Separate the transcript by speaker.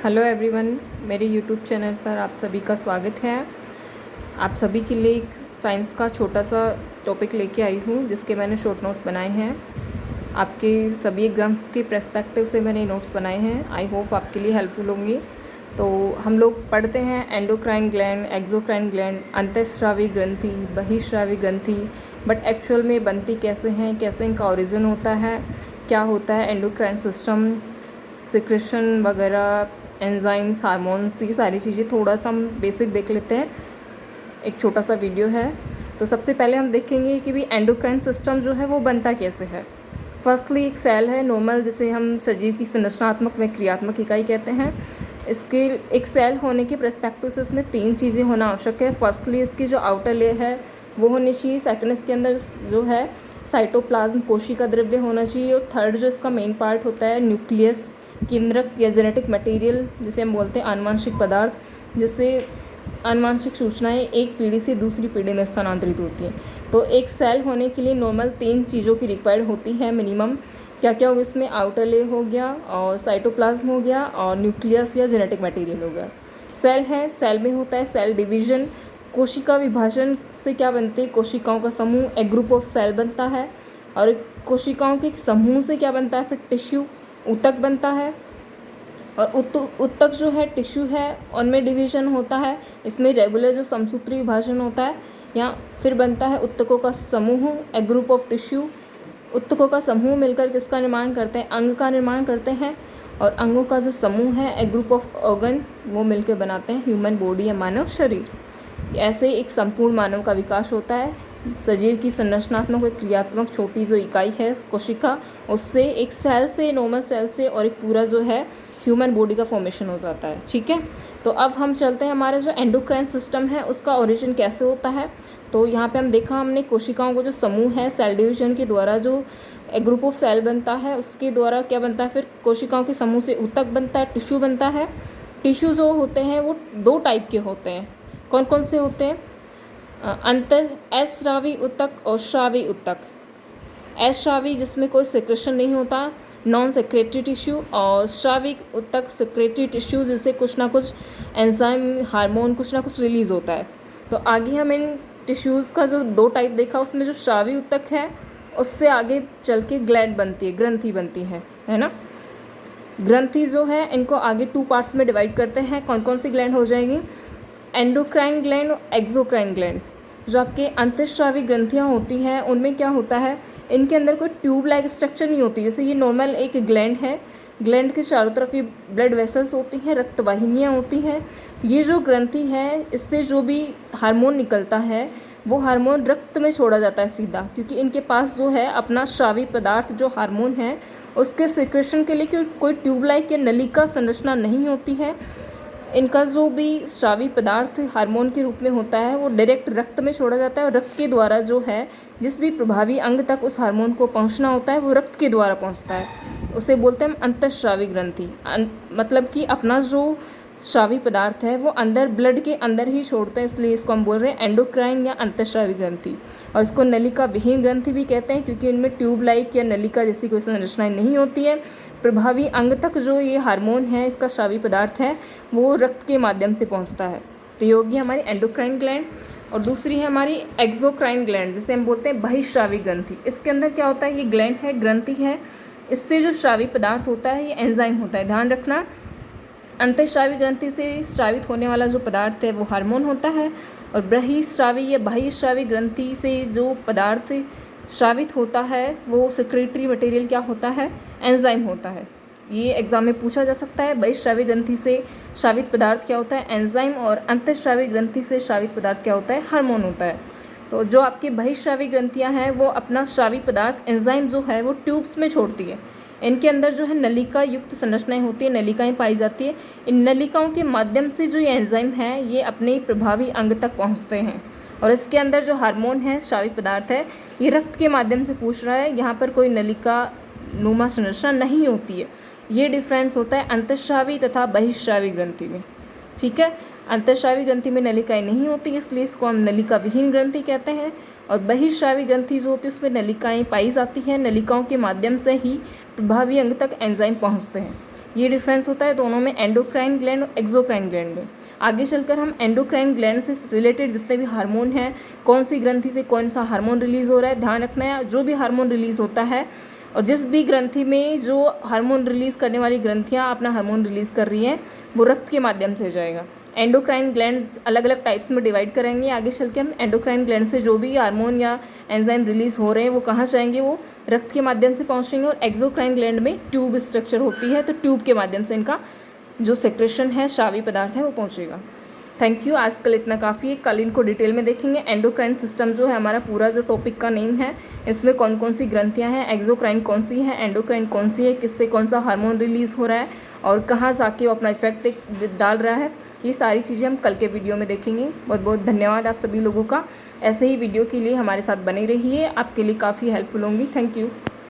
Speaker 1: Hello everyone, मेरे YouTube channel पर आप सभी का स्वागत है। आप सभी के लिए एक साइंस का छोटा सा टॉपिक लेके आई हूँ जिसके मैंने शॉर्ट नोट्स बनाए हैं। आपके सभी एग्ज़ाम्स के पर्सपेक्टिव से मैंने नोट्स बनाए हैं। आई होप आपके लिए हेल्पफुल होंगी। तो हम लोग पढ़ते हैं एंडोक्राइन ग्लैंड, एक्सोक्राइन ग्लैंड, अंतःस्रावी ग्रंथि, बहिःस्रावी ग्रंथि, बट एक्चुअल में बनती कैसे हैं, कैसे इनका ओरिजिन होता है, क्या होता है एंडोक्राइन सिस्टम, सिक्रेशन वगैरह, एंजाइम्स, हार्मोन्स, ये सारी चीज़ें थोड़ा सा हम बेसिक देख लेते हैं। एक छोटा सा वीडियो है। तो सबसे पहले हम देखेंगे कि भी एंडोक्राइन सिस्टम जो है वो बनता कैसे है। फर्स्टली एक सेल है नॉर्मल, जिसे हम सजीव की संरचनात्मक व क्रियात्मक इकाई कहते हैं। इसके एक सेल होने के पर्सपेक्टिव से इसमें 3 चीज़ें होना आवश्यक है। फर्स्टली इसकी जो आउटर लेयर है वो होनी चाहिए। सेकंड, इसके अंदर जो है साइटोप्लाज्म, कोशिका द्रव्य होना चाहिए। और थर्ड जो इसका मेन पार्ट होता है न्यूक्लियस, केंद्रक या जेनेटिक मटेरियल, जिसे हम बोलते हैं आनुवंशिक पदार्थ, जिससे आनुवंशिक सूचनाएं एक पीढ़ी से दूसरी पीढ़ी में स्थानांतरित होती हैं। तो एक सेल होने के लिए नॉर्मल 3 चीज़ों की रिक्वायर्ड होती है मिनिमम। क्या क्या होगा इसमें? आउटर लेयर हो गया, और साइटोप्लाज्म हो गया, और न्यूक्लियस या जेनेटिक मटेरियल हो गया। सेल है, सेल में होता है सेल डिवीजन। कोशिका विभाजन से क्या बनते हैं? कोशिकाओं का समूह, एक ग्रुप ऑफ सेल बनता है। और कोशिकाओं के समूह से क्या बनता है? फिर टिश्यू, ऊतक बनता है। और ऊतक जो है टिश्यू है, उनमें डिवीजन होता है। इसमें रेगुलर जो समसूत्री विभाजन होता है, यहाँ फिर बनता है ऊतकों का समूह, ए ग्रुप ऑफ टिश्यू। ऊतकों का समूह मिलकर किसका निर्माण करते हैं? अंग का निर्माण करते हैं। और अंगों का जो समूह है, ए ग्रुप ऑफ ऑर्गन, वो मिलकर बनाते हैं ह्यूमन बॉडी या मानव शरीर। ऐसे एक संपूर्ण मानव का विकास होता है। सजीव की संरचनात्मक व क्रियात्मक छोटी जो इकाई है कोशिका, उससे एक सेल से, नॉर्मल सेल से, और एक पूरा जो है ह्यूमन बॉडी का फॉर्मेशन हो जाता है। ठीक है, तो अब हम चलते हैं हमारा जो एंडोक्राइन सिस्टम है उसका ओरिजिन कैसे होता है। तो यहाँ पे हम देखा हमने कोशिकाओं को जो समूह है सेल डिवीजन के द्वारा जो एक ग्रुप ऑफ सेल बनता है, उसके द्वारा क्या बनता है? फिर कोशिकाओं के समूह से ऊतक बनता है, टिश्यू बनता है। टिश्यू जो होते हैं वो 2 टाइप के होते हैं। कौन कौन से होते हैं? अस्रावी ऊतक और स्रावी ऊतक। अस्रावी जिसमें कोई सेक्रेशन नहीं होता, नॉन सेक्रेटरी टिश्यू, और स्राविक ऊतक सेक्रेटरी टिश्यू, जिससे कुछ ना कुछ एंजाइम, हार्मोन, कुछ ना कुछ रिलीज़ होता है। तो आगे हम इन टिश्यूज़ का जो 2 टाइप देखा, उसमें जो स्रावी ऊतक है उससे आगे चल के ग्लैंड बनती है, ग्रंथि बनती है ना। ग्रंथि जो है इनको आगे 2 पार्ट्स में डिवाइड करते हैं। कौन कौन सी ग्लैंड हो जाएगी? एंडोक्राइन ग्लैंड और एक्सोक्राइन ग्लैंड। जो आपके अंतःस्रावी ग्रंथियाँ होती हैं उनमें क्या होता है, इनके अंदर कोई ट्यूब लाइक स्ट्रक्चर नहीं होती। जैसे ये नॉर्मल एक ग्लैंड है, ग्लैंड के चारों तरफ ये ब्लड वेसल्स होती हैं, रक्तवाहिनियाँ होती हैं। ये जो ग्रंथि है, इससे जो भी हार्मोन निकलता है वो हार्मोन रक्त में छोड़ा जाता है सीधा, क्योंकि इनके पास जो है अपना स्रावी पदार्थ जो हार्मोन है उसके सिक्रेशन के लिए कोई ट्यूब लाइक या नलिका संरचना नहीं होती है। इनका जो भी स्रावी पदार्थ हार्मोन के रूप में होता है वो डायरेक्ट रक्त में छोड़ा जाता है, और रक्त के द्वारा जो है जिस भी प्रभावी अंग तक उस हार्मोन को पहुंचना होता है वो रक्त के द्वारा पहुंचता है। उसे बोलते हैं हम अंतःस्रावी ग्रंथि। मतलब कि अपना जो स्रावी पदार्थ है वो अंदर ब्लड के अंदर ही छोड़ते हैं, इसलिए इसको हम बोल रहे हैं एंडोक्राइन या अंतःस्रावी ग्रंथि। और इसको नलिका विहीन ग्रंथि भी कहते हैं, क्योंकि इनमें ट्यूब लाइक या नलिका जैसी कोई संरचनाएं नहीं होती है। प्रभावी अंग तक जो ये हार्मोन है, इसका स्रावी पदार्थ है, वो रक्त के माध्यम से पहुंचता है। तो ये होगी हमारी एंडोक्राइन ग्लैंड। और दूसरी है हमारी एक्सोक्राइन ग्लैंड, जिसे हम बोलते हैं बहिःस्रावी ग्रंथि। इसके अंदर क्या होता है? ये ग्लैंड है, ग्रंथि है, इससे जो स्रावी पदार्थ होता है ये एंजाइम होता है। ध्यान रखना, अंतःस्रावी ग्रंथि से स्रावित होने वाला जो पदार्थ है वो हार्मोन होता है, और बहिःस्रावी या बहिःस्रावी ग्रंथि से जो पदार्थ स्रावित होता है वो सेक्रेटरी मटेरियल क्या होता है? एंजाइम होता है। ये एग्जाम में पूछा जा सकता है। बहिःस्रावी ग्रंथि से स्रावित पदार्थ क्या होता है? एंजाइम। और अंतःस्रावी ग्रंथि से स्रावित पदार्थ क्या होता है? हार्मोन होता है। तो जो आपकी बहिःस्रावी ग्रंथियाँ हैं वो अपना स्रावी पदार्थ एंजाइम जो है वो ट्यूब्स में छोड़ती है। इनके अंदर जो है नलिका युक्त संरचनाएं होती है, नलिकाएं पाई जाती है। इन नलिकाओं के माध्यम से जो ये एंजाइम है ये अपने प्रभावी अंग तक पहुंचते हैं। और इसके अंदर जो हार्मोन है, स्रावी पदार्थ है, ये रक्त के माध्यम से पूछ रहा है, यहाँ पर कोई नलिका नुमा संरचना नहीं होती है। ये डिफरेंस होता है अंतःस्रावी तथा बहिःस्रावी ग्रंथि में। ठीक है, अंतःस्रावी ग्रंथि में नलिकाएं नहीं होती, इसलिए इसको हम नलिका विहीन ग्रंथि कहते हैं। और बहिःस्रावी ग्रंथि जो होती है उसमें नलिकाएं पाई जाती हैं, नलिकाओं के माध्यम से ही प्रभावी अंग तक एंजाइम पहुंचते हैं। ये डिफरेंस होता है दोनों में, एंडोक्राइन ग्लैंड और एक्सोक्राइन ग्लैंड में। आगे चलकर हम एंडोक्राइन ग्लैंड से रिलेटेड जितने भी हार्मोन हैं, कौन सी ग्रंथि से कौन सा हार्मोन रिलीज़ हो रहा है, ध्यान रखना है। जो भी हार्मोन रिलीज़ होता है और जिस भी ग्रंथि में जो हार्मोन रिलीज़ करने वाली ग्रंथियाँ अपना हार्मोन रिलीज़ कर रही हैं वो रक्त के माध्यम से जाएगा। एंडोक्राइन ग्लैंड्स अलग अलग टाइप्स में डिवाइड करेंगे आगे चल के हम। एंडोक्राइन ग्लैंड से जो भी हार्मोन या एंजाइम रिलीज़ हो रहे हैं वो कहाँ जाएंगे, वो रक्त के माध्यम से पहुँचेंगे। और एक्सोक्राइन ग्लैंड में ट्यूब स्ट्रक्चर होती है, तो ट्यूब के माध्यम से इनका जो सेक्रेशन है, स्रावी पदार्थ है, वो पहुँचेगा। थैंक यू, आज कल इतना काफ़ी है, कल इनको डिटेल में देखेंगे। एंडोक्राइन सिस्टम जो है हमारा पूरा जो टॉपिक का नेम है, इसमें कौन कौन सी ग्रंथियाँ हैं, एक्सोक्राइन कौन सी है, एंडोक्राइन कौन सी है, किससे कौन सा हार्मोन रिलीज़ हो रहा है और कहाँ जाके वो अपना इफेक्ट डाल रहा है, ये सारी चीज़ें हम कल के वीडियो में देखेंगे। बहुत बहुत धन्यवाद आप सभी लोगों का। ऐसे ही वीडियो के लिए हमारे साथ बने रहिए, आपके लिए काफ़ी हेल्पफुल होंगी। Thank you.